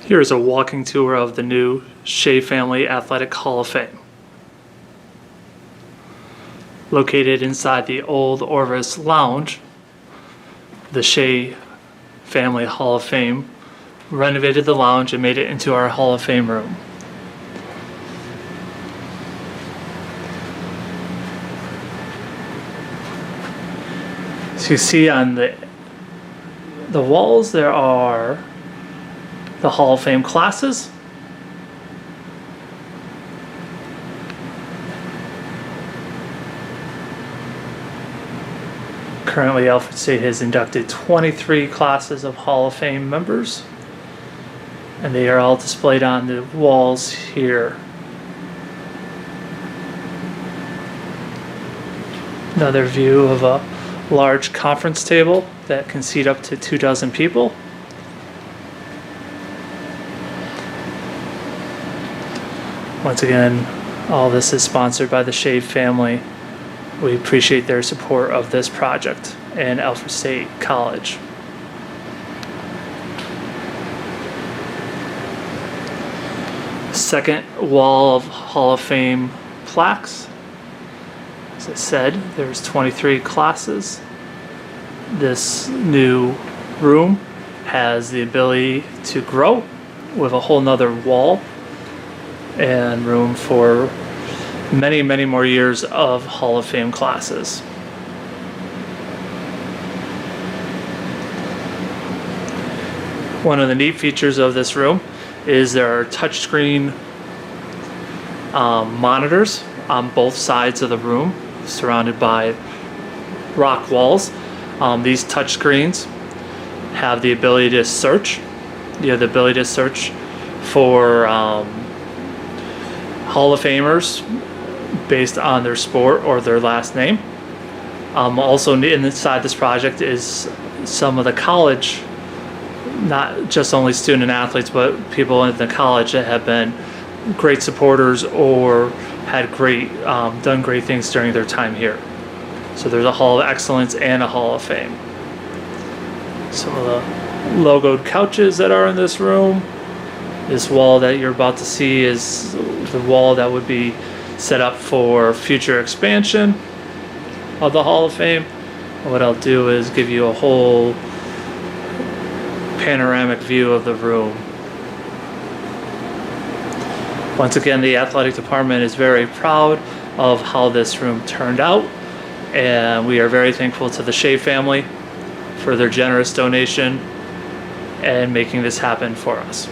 Here is a walking tour of the new Shay Family Athletic Hall of Fame. Located inside the old Orvis Lounge, the Shay Family Hall of Fame renovated the lounge and made it into our Hall of Fame room. So you see on the walls there are the Hall of Fame classes. Currently, Alfred State has inducted 23 classes of Hall of Fame members, and they are all displayed on the walls here. Another view of a large conference table that can seat up to 24 people. Once again, all this is sponsored by the Shay family. We appreciate their support of this project and Alfred State College. Second wall of Hall of Fame plaques. As I said, there's 23 classes. This new room has the ability to grow with a whole nother wall and room for many, many more years of Hall of Fame classes. One of the neat features of this room is there are touchscreen monitors on both sides of the room, surrounded by rock walls. These touchscreens have the ability to search. You have the ability to search for Hall of Famers based on their sport or their last name. Also inside this project is some of the college, not just only student athletes, but people in the college that have been great supporters or had done great things during their time here. So there's a Hall of Excellence and a Hall of Fame. Some of the logoed couches that are in this room. This wall that you're about to see is the wall that would be set up for future expansion of the Hall of Fame. And what I'll do is give you a whole panoramic view of the room. Once again, the athletic department is very proud of how this room turned out, and we are very thankful to the Shay family for their generous donation and making this happen for us.